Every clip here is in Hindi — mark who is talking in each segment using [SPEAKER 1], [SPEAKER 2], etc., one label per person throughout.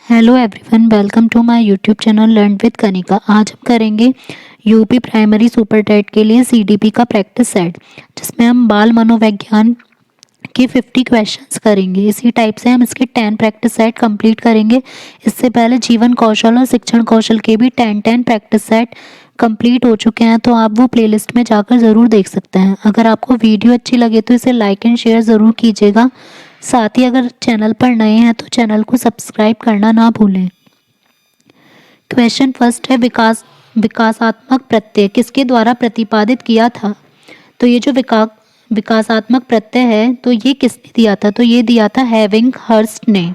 [SPEAKER 1] Hello everyone, welcome to my YouTube channel learn with Kanika. आज हम करेंगे यूपी प्राइमरी सुपर टेट के लिए सीडीपी का प्रैक्टिस सेट, जिसमें हम बाल मनोविज्ञान के 50 क्वेश्चंस करेंगे। इसी टाइप से हम इसके 10 प्रैक्टिस सेट कंप्लीट करेंगे। इससे पहले जीवन कौशल और शिक्षण कौशल के भी 10 प्रैक्टिस सेट कंप्लीट हो चुके हैं, तो आप वो प्लेलिस्ट में जाकर ज़रूर देख सकते हैं। अगर आपको वीडियो अच्छी लगे तो इसे लाइक एंड शेयर ज़रूर कीजिएगा। साथ ही अगर चैनल पर नए हैं तो चैनल को सब्सक्राइब करना ना भूलें। क्वेश्चन फर्स्ट है, विकासात्मक प्रत्यय किसके द्वारा प्रतिपादित किया था? तो ये जो विकासात्मक प्रत्यय है तो ये किसने दिया था? तो ये दिया था हैविंग हर्स्ट ने।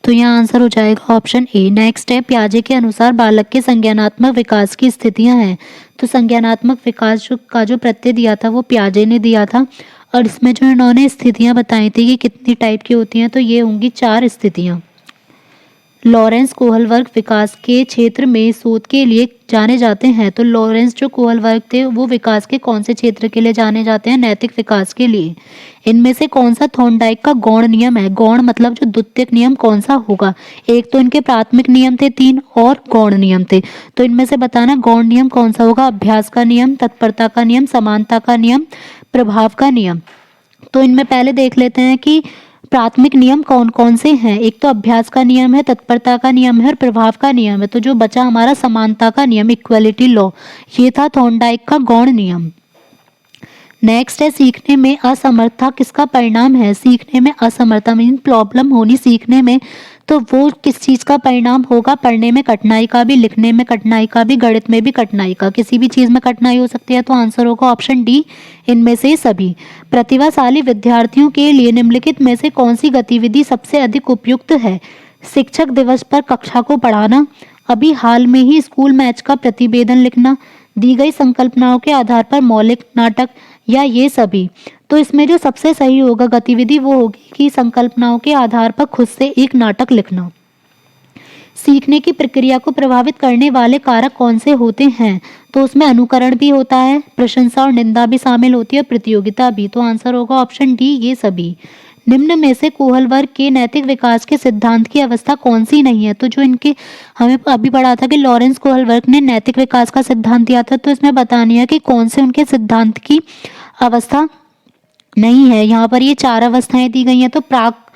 [SPEAKER 1] तो यहाँ आंसर हो जाएगा ऑप्शन ए। नेक्स्ट है, पियाजे के अनुसार बालक के संज्ञानात्मक विकास की स्थितियां हैं। तो संज्ञानात्मक विकास का जो प्रत्यय दिया था वो पियाजे ने दिया था, और इसमें जो इन्होंने स्थितियां बताई थी कि कितनी टाइप की होती हैं, तो ये होंगी 4 स्थितियां। लॉरेंस कोहलवर्ग विकास के क्षेत्र में शोध के लिए जाने जाते हैं। तो लॉरेंस जो कोहलवर्ग थे वो विकास के कौन से क्षेत्र के लिए जाने जाते हैं? नैतिक विकास के लिए। इनमें से कौन सा थॉर्नडाइक का गौण नियम है? गौण मतलब जो द्वितीयक नियम कौन सा होगा? एक तो इनके प्राथमिक नियम थे 3 और गौण नियम थे, तो इनमें से बताना गौण नियम कौन सा होगा? अभ्यास का नियम, तत्परता का नियम, समानता का नियम, प्रभाव का नियम। तो इनमें पहले देख लेते हैं कि प्राथमिक नियम कौन कौन से हैं। एक तो अभ्यास का नियम है, तत्परता का नियम है और प्रभाव का नियम है। तो जो बचा हमारा समानता का नियम, इक्वलिटी लॉ, ये था थॉर्नडाइक का गौण नियम। नेक्स्ट है, सीखने में असमर्थता किसका परिणाम है? सीखने में असमर्थता मीन प्रॉब्लम होनी सीखने में, तो वो किस चीज़ का परिणाम होगा? पढ़ने में कठिनाई का भी, लिखने में कठिनाई का भी, गणित में भी कठिनाई का, किसी भी चीज़ में कठिनाई हो सकती है। तो आंसर होगा ऑप्शन डी, इनमें से सभी। प्रतिभाशाली विद्यार्थियों के लिए निम्नलिखित में से कौन सी गतिविधि सबसे अधिक उपयुक्त है? शिक्षक दिवस पर कक्षा को पढ़ाना, अभी हाल में ही स्कूल मैच का प्रतिवेदन लिखना, दी गई संकल्पनाओं के आधार पर मौलिक नाटक, या ये सभी। तो इसमें जो सबसे सही होगा गतिविधि वो होगी कि संकल्पनाओं के आधार पर खुद से एक नाटक लिखना। सीखने की प्रक्रिया को प्रभावित करने वाले कारक कौन से होते हैं? तो उसमें अनुकरण भी होता है, प्रशंसा और निंदा भी शामिल होती है, प्रतियोगिता भी। तो आंसर होगा ऑप्शन डी, ये सभी। निम्न में से कोहलवर्ग के नैतिक विकास के सिद्धांत की अवस्था कौन सी नहीं है? तो जो इनके हमें अभी पढ़ा था कि लॉरेंस कोहलवर्ग ने नैतिक विकास का सिद्धांत दिया था, तो इसमें बतानी है कि कौन से उनके सिद्धांत की अवस्था नहीं है। यहाँ पर ये 4 अवस्थाएं दी गई हैं। तो प्राक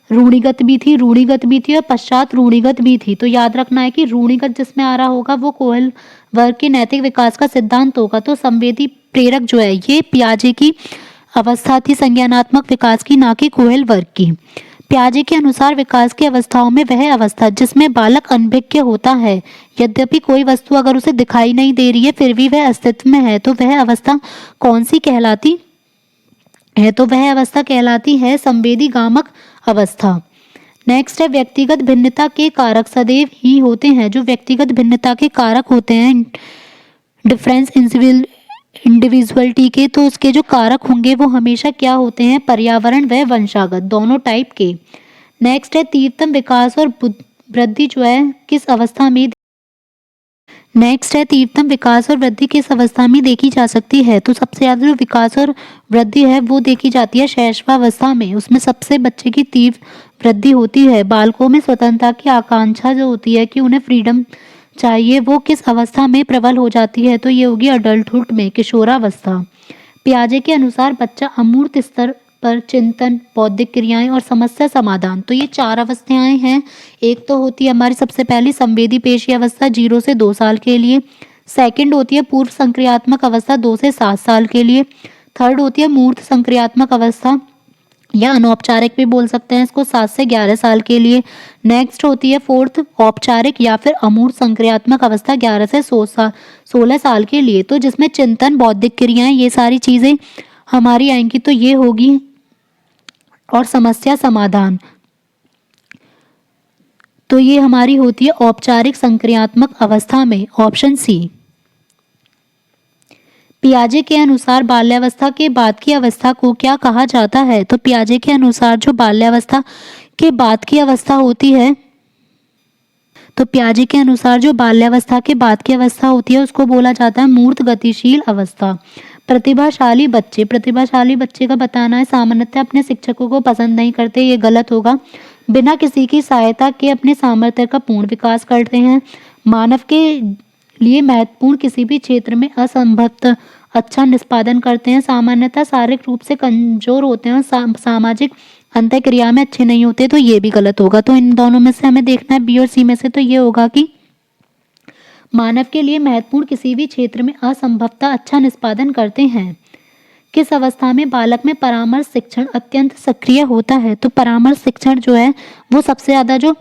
[SPEAKER 1] रूढ़िगत भी थी, रूढ़िगत भी थी और पश्चात रूढ़िगत भी थी। तो याद रखना है कि रूढ़िगत जिसमें आ रहा होगा वो कोहल वर्ग के नैतिक विकास का सिद्धांत होगा। तो संवेदी प्रेरक जो है ये पियाजे की अवस्था थी संज्ञानात्मक विकास की, ना कि कोहल वर्ग की। पियाजे के अनुसार विकास की अवस्थाओं में वह अवस्था जिसमें बालक अनभिज्ञ होता है, यद्यपि कोई वस्तु अगर उसे दिखाई नहीं दे रही है फिर भी वह अस्तित्व में है, तो वह अवस्था कौन सी कहलाती है? तो वह अवस्था कहलाती है संवेदी गामक अवस्था। नेक्स्ट है, व्यक्तिगत भिन्नता के कारक सदैव ही होते हैं। जो व्यक्तिगत भिन्नता के कारक होते हैं डिफरेंस इंडिविजुअलिटी के, तो उसके जो कारक होंगे वो हमेशा क्या होते हैं? पर्यावरण व वंशागत, दोनों टाइप के। नेक्स्ट है, तीव्रतम विकास और वृद्धि जो है किस अवस्था में तीव्रतम विकास और वृद्धि किस अवस्था में देखी जा सकती है? तो सबसे ज़्यादा जो विकास और वृद्धि है वो देखी जाती है शैशवावस्था में। उसमें सबसे बच्चे की तीव्र वृद्धि होती है। बालकों में स्वतंत्रता की आकांक्षा जो होती है कि उन्हें फ्रीडम चाहिए, वो किस अवस्था में प्रबल हो जाती है? तो ये होगी अडल्टहुड में, किशोरावस्था। पियाजे के अनुसार बच्चा अमूर्त स्तर पर चिंतन, बौद्धिक क्रियाएं और समस्या समाधान, तो ये 4 अवस्थाएं हैं। एक तो होती है हमारी सबसे पहली संवेदी पेशी अवस्था 0 से 2 साल के लिए। सेकंड होती है पूर्व संक्रियात्मक अवस्था 2 से 7 साल के लिए। थर्ड होती है मूर्त संक्रियात्मक अवस्था या अनौपचारिक भी बोल सकते हैं इसको, 7 से 11 साल के लिए। नेक्स्ट होती है फोर्थ औपचारिक या फिर अमूर्त संक्रियात्मक अवस्था 11 से 16 साल के लिए। तो जिसमें चिंतन, बौद्धिक क्रियाएं, ये सारी चीज़ें हमारी आएंगी, तो ये होगी और समस्या समाधान, तो ये हमारी होती है औपचारिक संक्रियात्मक अवस्था में, ऑप्शन सी। पियाजे के अनुसार बाल्यावस्था के बाद की अवस्था को क्या कहा जाता है? तो पियाजे के अनुसार जो बाल्यावस्था के बाद की अवस्था होती है, तो पियाजे के अनुसार जो बाल्यावस्था के बाद की अवस्था होती है उसको बोला जाता है मूर्त गतिशील अवस्था। प्रतिभाशाली बच्चे का बताना है सामान्यतः अपने शिक्षकों को पसंद नहीं करते, ये गलत होगा। बिना किसी की सहायता के अपने सामर्थ्य का पूर्ण विकास करते हैं। मानव के लिए महत्वपूर्ण किसी भी क्षेत्र में असंभवतः अच्छा निष्पादन करते हैं। सामान्यतः शारीरिक रूप से कमजोर होते हैं और सामाजिक अंतःक्रिया में अच्छे नहीं होते, तो ये भी गलत होगा। तो इन दोनों में से हमें देखना है, बी और सी में से, तो ये होगा कि मानव के लिए महत्वपूर्ण किसी भी क्षेत्र में असंभवतः अच्छा निष्पादन करते हैं। किस अवस्था में बालक में परामर्श शिक्षण अत्यंत सक्रिय होता है? तो परामर्श शिक्षण जो है वो सबसे ज़्यादा जो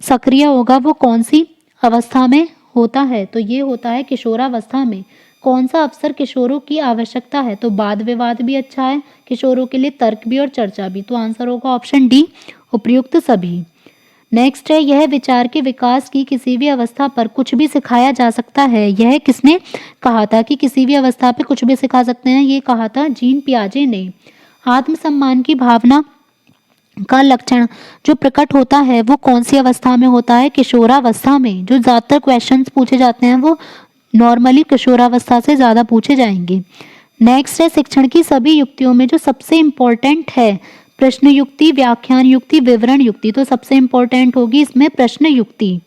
[SPEAKER 1] सक्रिय होगा वो कौन सी अवस्था में होता है? तो ये होता है किशोरावस्था में। कौन सा अवसर किशोरों की आवश्यकता है? तो वाद विवाद भी अच्छा है किशोरों के लिए, तर्क भी और चर्चा भी। तो आंसर होगा ऑप्शन डी, उपयुक्त सभी। नेक्स्ट है, यह विचार के विकास की किसी भी अवस्था पर कुछ भी सिखाया जा सकता है। यह किसने कहा था कि किसी भी अवस्था पे कुछ भी सिखा सकते हैं? ये कहा था जीन पियाजे ने। आत्मसम्मान की भावना का लक्षण जो प्रकट होता है वो कौन सी अवस्था में होता है? किशोरावस्था में। जो ज़्यादातर क्वेश्चंस पूछे जाते हैं वो नॉर्मली किशोरावस्था से ज़्यादा पूछे जाएंगे। नेक्स्ट है, शिक्षण की सभी युक्तियों में जो सबसे इम्पोर्टेंट है, प्रश्न युक्ति, व्याख्यान युक्ति, विवरण युक्ति। तो सबसे इम्पोर्टेंट होगी इसमें प्रश्न युक्ति।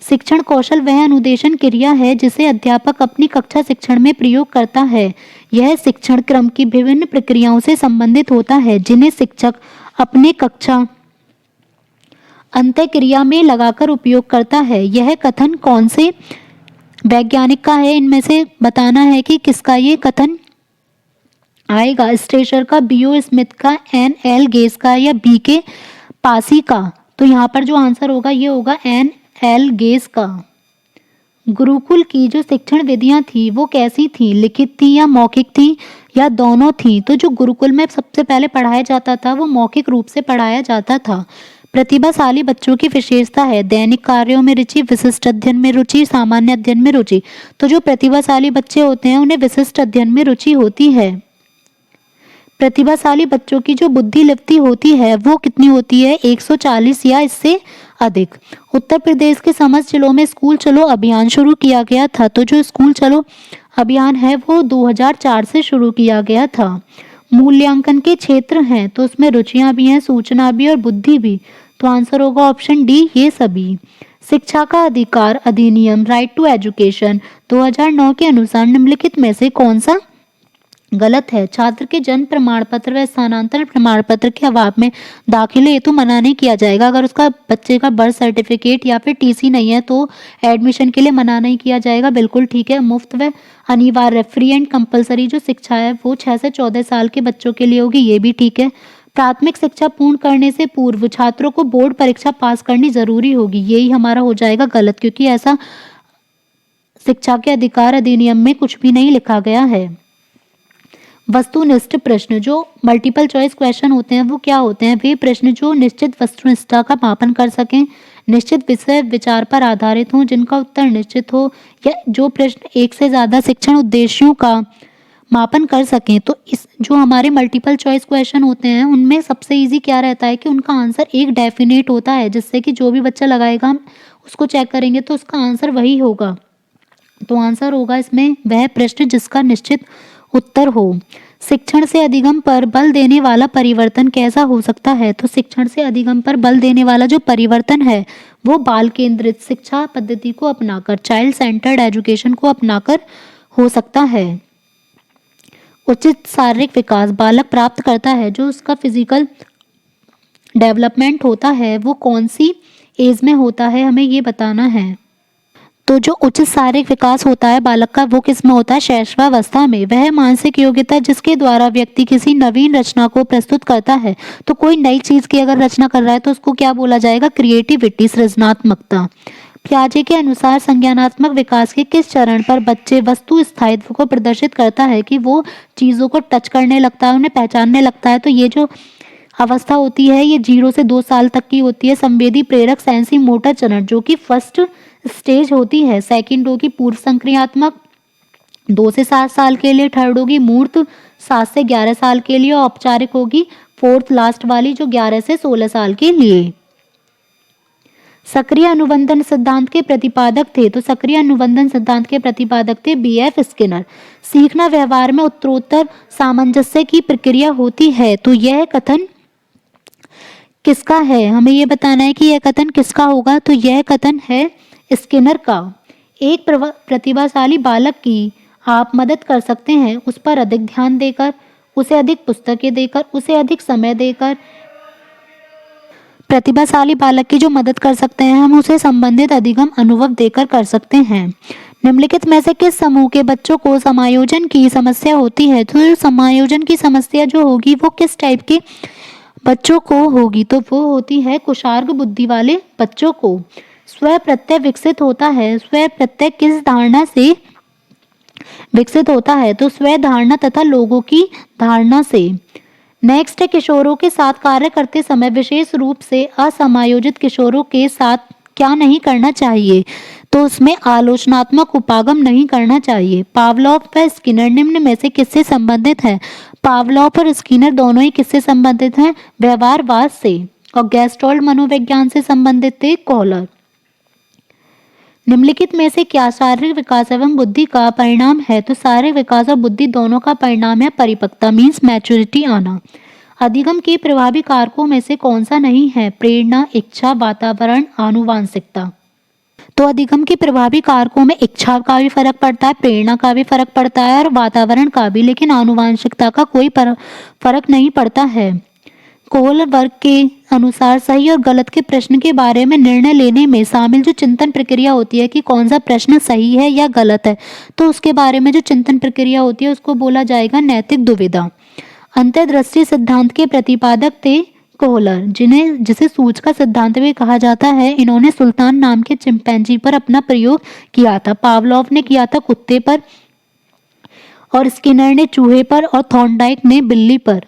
[SPEAKER 1] शिक्षण कौशल वह अनुदेशन क्रिया है जिसे अध्यापक अपनी कक्षा शिक्षण में प्रयोग करता है। यह शिक्षण क्रम की विभिन्न प्रक्रियाओं से संबंधित होता है जिन्हें शिक्षक अपने कक्षा अंतःक्रिया में लगाकर उपयोग करता है। यह कथन कौन से वैज्ञानिक का है? इनमें से बताना है कि किसका ये कथन आएगा। स्ट्रेशर का, बी.ओ. स्मिथ का, एन.एल. गेज का, या बी.के. पासी का? तो यहाँ पर जो आंसर होगा ये होगा एन.एल. गेज का। गुरुकुल की जो शिक्षण विधियां थी वो कैसी थी? लिखित थी या मौखिक थी या दोनों थी? तो जो गुरुकुल में सबसे पहले पढ़ाया जाता था वो मौखिक रूप से पढ़ाया जाता था। प्रतिभाशाली बच्चों की विशेषता है दैनिक कार्यों में रुचि, विशिष्ट अध्ययन में रुचि, सामान्य अध्ययन में रुचि। तो जो प्रतिभाशाली बच्चे होते हैं उन्हें विशिष्ट अध्ययन में रुचि होती है। प्रतिभाशाली बच्चों की जो बुद्धि लिप्ति होती है वो कितनी होती है? 140 या इससे अधिक। उत्तर प्रदेश के समस्त जिलों में स्कूल चलो अभियान शुरू किया गया था। तो जो स्कूल चलो अभियान है वो 2004 से शुरू किया गया था। मूल्यांकन के क्षेत्र हैं तो उसमें रुचियां भी हैं, सूचना भी और बुद्धि भी। तो आंसर होगा ऑप्शन डी, ये सभी। शिक्षा का अधिकार अधिनियम, राइट टू एजुकेशन, 2009 के अनुसार निम्नलिखित में से कौन सा गलत है? छात्र के जन्म प्रमाण पत्र व स्थानांतरण प्रमाण पत्र के अभाव में दाखिले हेतु मना नहीं किया जाएगा। अगर उसका बच्चे का बर्थ सर्टिफिकेट या फिर टीसी नहीं है तो एडमिशन के लिए मना नहीं किया जाएगा, बिल्कुल ठीक है। मुफ्त व अनिवार्य, फ्री एंड कंपलसरी जो शिक्षा है वो 6 से 14 साल के बच्चों के लिए होगी, ये भी ठीक है। प्राथमिक शिक्षा पूर्ण करने से पूर्व छात्रों को बोर्ड परीक्षा पास करनी जरूरी होगी, यही हमारा हो जाएगा गलत, क्योंकि ऐसा शिक्षा के अधिकार अधिनियम में कुछ भी नहीं लिखा गया है। वस्तुनिष्ठ प्रश्न, जो मल्टीपल चॉइस क्वेश्चन होते हैं वो क्या होते हैं? वे प्रश्न जो निश्चित वस्तुनिष्ठता का मापन कर सकें, निश्चित विषय विचार पर आधारित हों, जिनका उत्तर निश्चित हो, या जो प्रश्न एक से ज़्यादा शिक्षण उद्देश्यों का मापन कर सकें। तो इस जो हमारे मल्टीपल चॉइस क्वेश्चन होते हैं उनमें सबसे इजी क्या रहता है कि उनका आंसर एक डेफिनेट होता है, जिससे कि जो भी बच्चा लगाएगा हम उसको चेक करेंगे तो उसका आंसर वही होगा। तो आंसर होगा इसमें वह प्रश्न जिसका निश्चित उत्तर हो। शिक्षण से अधिगम पर बल देने वाला परिवर्तन कैसा हो सकता है? तो शिक्षण से अधिगम पर बल देने वाला जो परिवर्तन है वो बाल केंद्रित शिक्षा पद्धति को अपनाकर, चाइल्ड सेंटर्ड एजुकेशन को अपनाकर हो सकता है। उचित शारीरिक विकास बालक प्राप्त करता है, जो उसका फिजिकल डेवलपमेंट होता है वो कौन सी एज में होता है, हमें ये बताना है। तो जो उचित शारीरिक विकास होता है बालक का वो किस में होता है? शैशवावस्था में। वह मानसिक योग्यता जिसके द्वारा व्यक्ति किसी नवीन रचना को प्रस्तुत करता है। तो कोई नई चीज की अगर रचना कर रहा है तो उसको क्या बोला जाएगा? क्रिएटिविटी, सृजनात्मकता। पियाजे के अनुसार संज्ञानात्मक विकास के किस चरण पर बच्चे वस्तु स्थायित्व को प्रदर्शित करता है कि वो चीजों को टच करने लगता है, उन्हें पहचानने लगता है? तो ये जो अवस्था होती है ये 0 से 2 साल तक की होती है। संवेदी प्रेरक सेंसी मोटर चरण जो कि फर्स्ट स्टेज होती है। सेकंड होगी पूर्व संक्रियात्मक 2 से 7 साल के लिए। थर्ड होगी मूर्त 7 से 11 साल के लिए। और औपचारिक होगी फोर्थ लास्ट वाली जो 11 से 16 साल के लिए। सक्रिय अनुबंधन सिद्धांत के प्रतिपादक थे, तो सक्रिय अनुबंधन सिद्धांत के प्रतिपादक थे B.F. स्किनर। सीखना व्यवहार में उत्तरोत्तर सामंजस्य की प्रक्रिया होती है, तो यह कथन किसका है, हमें ये बताना है कि यह कथन किसका होगा। तो यह कथन है स्किनर का। एक प्रतिभाशाली बालक की आप मदद कर सकते हैं उस पर अधिक ध्यान देकर, उसे अधिक पुस्तकें देकर, उसे अधिक समय देकर। प्रतिभाशाली बालक की जो मदद कर सकते हैं हम उसे संबंधित अधिगम अनुभव देकर कर सकते हैं। निम्नलिखित में से किस समूह के बच्चों को समायोजन की समस्या होती है। तो समायोजन की समस्या जो होगी वो किस टाइप के बच्चों को होगी, तो वो होती है कुशार्ग बुद्धि वाले बच्चों को। स्व प्रत्यय विकसित होता है, स्व प्रत्यय किस धारणा से विकसित होता है, तो स्व धारणा तथा लोगों की धारणा से। नेक्स्ट है किशोरों के साथ कार्य करते समय विशेष रूप से असमायोजित किशोरों के साथ क्या नहीं करना चाहिए, तो उसमें आलोचनात्मक उपागम नहीं करना चाहिए। पावलोव व स्किनर निम्न में से किससे संबंधित है। पावलोव और स्किनर दोनों ही किससे संबंधित हैं, व्यवहारवाद से। और गेस्टोल्ड मनोविज्ञान से संबंधित थे कॉलर। निम्नलिखित में से क्या शारीरिक विकास एवं बुद्धि का परिणाम है, तो शारीरिक विकास और बुद्धि दोनों का परिणाम है परिपक्वता मीन्स मैच्योरिटी आना। अधिगम के प्रभावी कारकों में से कौन सा नहीं है, प्रेरणा, इच्छा, वातावरण, आनुवांशिकता। तो अधिगम के प्रभावी कारकों में इच्छा का भी फर्क पड़ता है, प्रेरणा का भी फर्क पड़ता है और वातावरण का भी, लेकिन आनुवांशिकता का कोई फर्क नहीं पड़ता है। कोहलर वर्ग के अनुसार सही और गलत के प्रश्न के बारे में निर्णय लेने में शामिल जो चिंतन प्रक्रिया होती है कि कौन सा प्रश्न सही है या गलत है, तो उसके बारे में जो चिंतन प्रक्रिया होती है उसको बोला जाएगा नैतिक दुविधा। अंतर्दृष्टि सिद्धांत के प्रतिपादक थे कोहलर, जिसे सूच का सिद्धांत भी कहा जाता है। इन्होंने सुल्तान नाम के चिंपैंजी पर अपना प्रयोग किया था। पावलोव ने किया था कुत्ते पर, और स्किनर ने चूहे पर, और थॉर्नडाइक ने बिल्ली पर।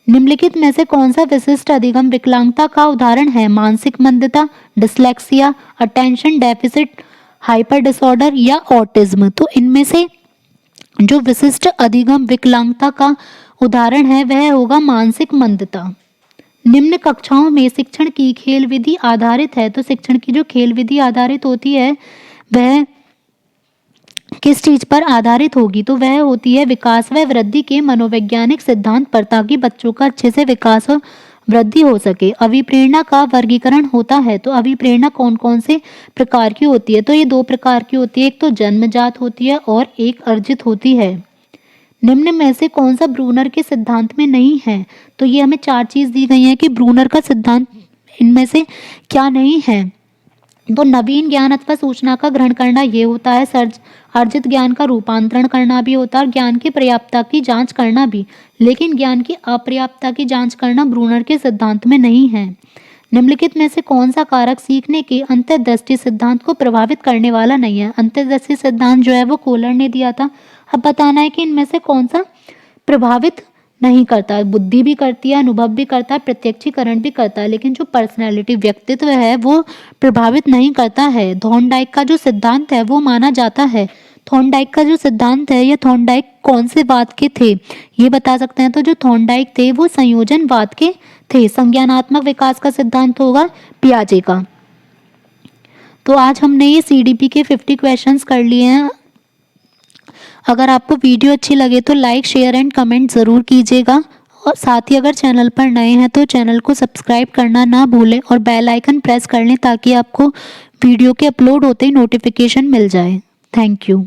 [SPEAKER 1] निम्नलिखित में से कौन सा विशिष्ट अधिगम विकलांगता का उदाहरण है, मानसिक मंदता, dyslexia, attention deficit hyper disorder या ऑटिज्म। तो इनमें से जो विशिष्ट अधिगम विकलांगता का उदाहरण है वह होगा मानसिक मंदता। निम्न कक्षाओं में शिक्षण की खेल विधि आधारित है, तो शिक्षण की जो खेल विधि आधारित होती है वह किस चीज पर आधारित होगी, तो वह होती है विकास व वृद्धि के मनोवैज्ञानिक सिद्धांत पर, ताकि बच्चों का अच्छे से विकास और वृद्धि हो सके। अभिप्रेरणा का वर्गीकरण होता है, तो अभिप्रेरणा कौन कौन से प्रकार की होती है, तो ये दो प्रकार की होती है, एक तो जन्मजात होती है और एक अर्जित होती है। निम्न में से कौन सा ब्रूनर के सिद्धांत में नहीं है, तो ये हमें चार चीज दी गई है कि ब्रूनर का सिद्धांत इनमें से क्या नहीं है। तो नवीन ज्ञान अथवा सूचना का ग्रहण करना ये होता है, अर्जित ज्ञान का रूपांतरण करना भी होता है, और ज्ञान की पर्याप्तता की जांच करना भी, लेकिन ज्ञान की अपर्याप्तता की जांच करना ब्रूनर के सिद्धांत में नहीं है। निम्नलिखित में से कौन सा कारक सीखने के अंतर्दृष्टि सिद्धांत को प्रभावित करने वाला नहीं है। अंतर्दृष्टि सिद्धांत जो है वो कोहलर ने दिया था। अब बताना है कि इनमें से कौन सा प्रभावित नहीं करता। बुद्धि भी करती है, अनुभव भी करता है, प्रत्यक्षीकरण भी करता है, लेकिन जो पर्सनैलिटी व्यक्तित्व है वो प्रभावित नहीं करता है। थॉर्नडाइक का जो सिद्धांत है वो माना जाता है। थॉर्नडाइक का जो सिद्धांत है, ये थॉर्नडाइक कौन से वाद के थे ये बता सकते हैं, तो जो थॉर्नडाइक थे वो संयोजनवाद के थे। संज्ञानात्मक विकास का सिद्धांत होगा पियाजे का। तो आज हमने ये सीडीपी के 50 क्वेश्चंस कर लिए हैं। अगर आपको वीडियो अच्छी लगे तो लाइक, शेयर एंड कमेंट ज़रूर कीजिएगा, और साथ ही अगर चैनल पर नए हैं तो चैनल को सब्सक्राइब करना ना भूलें और बेल आइकन प्रेस कर लें ताकि आपको वीडियो के अपलोड होते ही नोटिफिकेशन मिल जाए। Thank you.